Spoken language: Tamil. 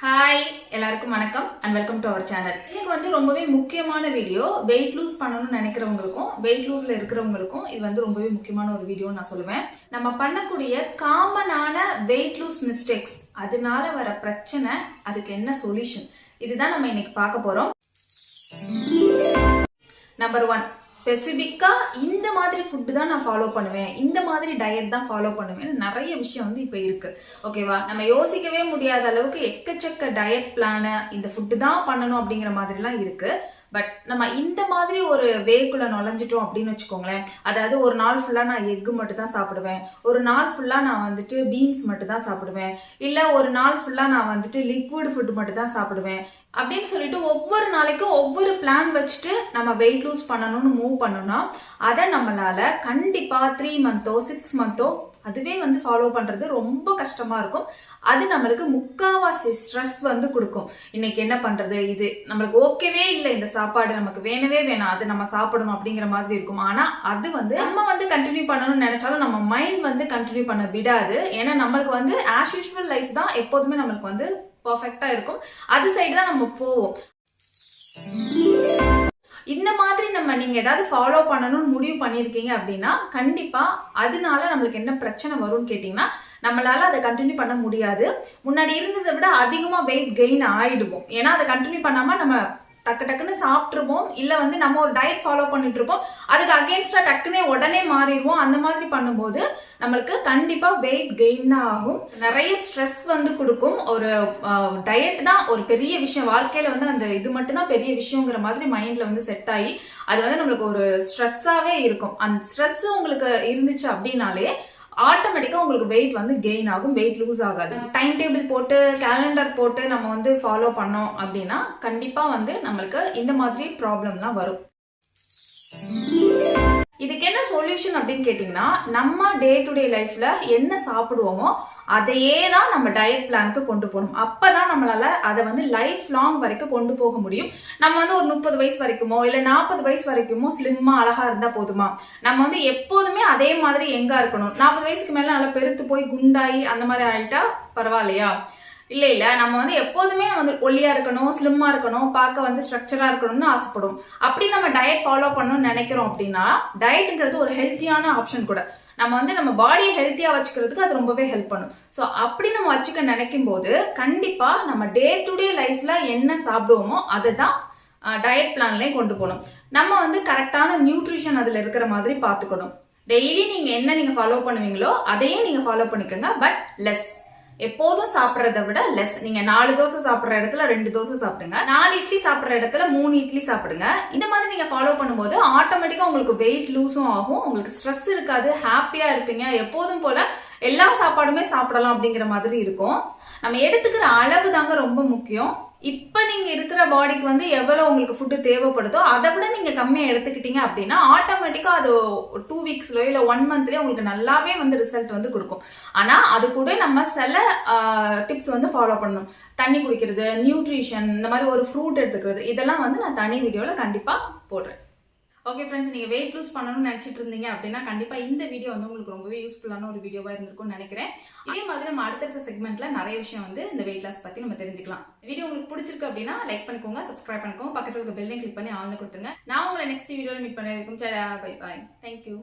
ஹாய் எல்லாருக்கும் வணக்கம் and welcome to our channel. இன்னைக்கு வந்து ரொம்பவே முக்கியமான வீடியோ. வெயிட் லூஸ் பண்ணணும்னு நினைக்கிறவங்களுக்கும் வெயிட் லூஸ்ல இருக்கிறவங்களுக்கும் இது வந்து ரொம்பவே முக்கியமான ஒரு வீடியோ நான் சொல்லுவேன். நம்ம பண்ணக்கூடிய காமனான வெயிட் லூஸ் மிஸ்டேக்ஸ், அதனால வர பிரச்சனை, அதுக்கு என்ன சொல்யூஷன், இதுதான் நம்ம இன்னைக்கு பார்க்க போறோம். நம்பர் 1, ஸ்பெசிஃபிக்கா இந்த மாதிரி ஃபுட்டு தான் நான் ஃபாலோ பண்ணுவேன், இந்த மாதிரி டயட் தான் ஃபாலோ பண்ணுவேன். நிறைய விஷயம் வந்து இப்போ இருக்கு. ஓகேவா, நம்ம யோசிக்கவே முடியாத அளவுக்கு எக்கச்சக்க டயட் பிளான, இந்த ஃபுட்டு தான் பண்ணணும் அப்படிங்கிற மாதிரிலாம் இருக்கு. பட் நம்ம இந்த மாதிரி ஒரு வேக்குள்ள நுழைஞ்சிட்டோம் அப்படின்னு வச்சுக்கோங்களேன். அதாவது ஒரு நாள் ஃபுல்லா நான் எக்கு மட்டும் தான் சாப்பிடுவேன், ஒரு நாள் ஃபுல்லா நான் வந்துட்டு பீன்ஸ் மட்டும் தான் சாப்பிடுவேன், இல்ல ஒரு நாள் ஃபுல்லா நான் வந்துட்டு லிக்விட் ஃபுட் மட்டும் தான் சாப்பிடுவேன் அப்படின்னு சொல்லிட்டு ஒவ்வொரு நாளைக்கும் ஒவ்வொரு பிளான் வச்சுட்டு நம்ம வெயிட் லூஸ் பண்ணணும்னு மூவ் பண்ணோம்னா அதை நம்மளால கண்டிப்பா 3 மந்த்தோ 6 மந்த்தோ அதுவே வந்து ஃபாலோ பண்றது ரொம்ப கஷ்டமா இருக்கும். அது நம்மளுக்கு முக்காவாசி ஸ்ட்ரெஸ் வந்து கொடுக்கும். இன்னைக்கு என்ன பண்றது, இது நம்மளுக்கு ஓகேவே இல்லை, இந்த சாப்பாடு நமக்கு வேணவே வேணாம், அது நம்ம சாப்பிடணும் அப்படிங்கிற மாதிரி இருக்கும். ஆனா அது வந்து நம்ம வந்து கண்டினியூ பண்ணணும்னு நினைச்சாலும் நம்ம மைண்ட் வந்து கண்டினியூ பண்ண விடாது. ஏன்னா நம்மளுக்கு வந்து ஆஸ் யூஷுவல் லைஃப் தான் எப்போதுமே நம்மளுக்கு வந்து பர்ஃபெக்டா இருக்கும். அது சைடு தான் நம்ம போவோம். இந்த மாதிரி நீங்க ஏதாவது ஃபாலோ பண்ணணும்னு முடிவு பண்ணிருக்கீங்க அப்படின்னா கண்டிப்பா அதனால நம்மளுக்கு என்ன பிரச்சனை வரும்னு கேட்டீங்கன்னா, நம்மளால அதை கண்டினியூ பண்ண முடியாது. முன்னாடி இருந்ததை விட அதிகமா வெயிட் கெயின் ஆயிடுவோம். ஏன்னா அதை கண்டினியூ பண்ணாம நம்ம டக்குன்னு சாப்பிட்டுருப்போம், இல்ல வந்து நம்ம ஒரு டயட் ஃபாலோ பண்ணிட்டு இருப்போம், அதுக்கு அகேன்ஸ்டா டக்குனே உடனே மாறிடுவோம். அந்த மாதிரி பண்ணும்போது நம்மளுக்கு கண்டிப்பா வெயிட் கெயின் தான் ஆகும். நிறைய ஸ்ட்ரெஸ் வந்து கொடுக்கும். ஒரு டயட் தான் ஒரு பெரிய விஷயம் வாழ்க்கையில வந்து, அந்த இது மட்டும் தான் பெரிய விஷயங்கிற மாதிரி மைண்ட்ல வந்து செட் ஆகி அது வந்து நம்மளுக்கு ஒரு ஸ்ட்ரெஸ்ஸாவே இருக்கும். அந்த ஸ்ட்ரெஸ் உங்களுக்கு இருந்துச்சு அப்படின்னாலே ஆட்டோமேட்டிக்கா உங்களுக்கு வெயிட் வந்து கெயின் ஆகும், வெயிட் லூஸ் ஆகாது. டைம் டேபிள் போட்டு கேலண்டர் போட்டு நம்ம வந்து ஃபாலோ பண்ணோம் அப்படின்னா கண்டிப்பா வந்து நம்மளுக்கு இந்த மாதிரி ப்ராப்ளம்லாம் வரும். இதுக்கு என்ன சொல்யூஷன் அப்படின்னு கேட்டீங்கன்னா, நம்ம டே டு டே லைஃப்ல என்ன சாப்பிடுவோமோ அதையே தான் நம்ம டயட் பிளானுக்கு கொண்டு போகணும். அப்பதான் நம்மளால அதை வந்து லைஃப் லாங் வரைக்கும் கொண்டு போக முடியும். நம்ம வந்து ஒரு 30 வயசு வரைக்குமோ இல்ல 40 வயசு வரைக்குமோ ஸ்லிம்மா அழகா இருந்தா போதுமா? நம்ம வந்து எப்போதுமே அதே மாதிரி எங்க இருக்கணும்? 40 வயசுக்கு மேல நல்லா பெருத்து போய் குண்டாயி அந்த மாதிரி ஆயிட்டா பரவாயில்லையா? இல்ல நம்ம வந்து எப்போதுமே வந்து ஒல்லியா இருக்கணும், ஸ்லிம்மா இருக்கணும், பார்க்க வந்து ஸ்ட்ரக்சரா இருக்கணும்னு ஆசைப்படும். அப்படி நம்ம டயட் ஃபாலோ பண்ணணும்னு நினைக்கிறோம் அப்படின்னா, டயட்டுங்கிறது ஒரு ஹெல்த்தியான ஆப்ஷன் கூட. நம்ம வந்து நம்ம பாடியை ஹெல்த்தியா வச்சுக்கிறதுக்கு அது ரொம்பவே ஹெல்ப் பண்ணும். ஸோ அப்படி நம்ம வச்சுக்க நினைக்கும் போது கண்டிப்பா நம்ம டே டு டே லைஃப்ல என்ன சாப்பிடுவோமோ அதை தான் டயட் பிளான்லயும் கொண்டு போகணும். நம்ம வந்து கரெக்டான நியூட்ரிஷன் அதுல இருக்கிற மாதிரி பார்த்துக்கணும். டெய்லி நீங்க ஃபாலோ பண்ணுவீங்களோ அதையும் நீங்க ஃபாலோ பண்ணிக்கோங்க, பட் லெஸ். எப்போதும் சாப்பிட்றத விட லெஸ். நீங்க 4 தோசை சாப்பிட்ற இடத்துல 2 தோசை சாப்பிடுங்க, 4 இட்லி சாப்பிட்ற இடத்துல 3 இட்லி சாப்பிடுங்க. இந்த மாதிரி நீங்க ஃபாலோ பண்ணும்போது ஆட்டோமேட்டிக்கா உங்களுக்கு வெயிட் லூஸும் ஆகும், உங்களுக்கு ஸ்ட்ரெஸ் இருக்காது, ஹாப்பியா இருப்பீங்க. எப்போதும் போல எல்லா சாப்பாடுமே சாப்பிடலாம் அப்படிங்கிற மாதிரி இருக்கும். நம்ம எடுத்துக்கிற அளவு தாங்க ரொம்ப முக்கியம். இப்ப நீங்க இருக்கிற பாடிக்கு வந்து எவ்வளவு உங்களுக்கு ஃபுட்டு தேவைப்படுதோ அதை விட நீங்க கம்மியா எடுத்துக்கிட்டீங்க அப்படின்னா ஆட்டோமேட்டிக்கா அது 2 வீக்ஸ்லயோ இல்ல 1 மந்த்லயோ உங்களுக்கு நல்லாவே வந்து ரிசல்ட் வந்து கொடுக்கும். ஆனா அது கூட நம்ம சில டிப்ஸ் வந்து ஃபாலோ பண்ணணும். தண்ணி குடிக்கிறது, நியூட்ரிஷன், இந்த மாதிரி ஒரு ஃப்ரூட் எடுத்துக்கிறது, இதெல்லாம் வந்து நான் தனி வீடியோல கண்டிப்பா போடுறேன். ஓகே ஃப்ரெண்ட்ஸ், நீங்கள் வெயிட் லூஸ் பண்ணணும்னு நினச்சிட்டு இருந்தீங்க அப்படின்னா கண்டிப்பாக இந்த வீடியோ வந்து உங்களுக்கு ரொம்பவே யூஸ்ஃபுல்லான ஒரு வீடியோவாக இருந்திருக்கும்னு நினைக்கிறேன். இதே மாதிரி நம்ம அடுத்தடுத்த செக்மெண்ட்ல நிறைய விஷயம் வந்து இந்த வெயிட் லாஸ் பற்றி நம்ம தெரிஞ்சுக்கலாம். வீடியோ உங்களுக்கு பிடிச்சிருக்கு அப்படின்னா லைக் பண்ணிக்கோங்க, சப்ஸ்கிரைப் பண்ணிக்கோங்க, பக்கத்தில் இருக்க பெல்லையும் கிளிக் பண்ணி ஆன்ல கொடுத்துருங்க. நான் உங்களை நெக்ஸ்ட் வீடியோவில் மீட் பண்ண இருக்கும். Bye bye, thank you.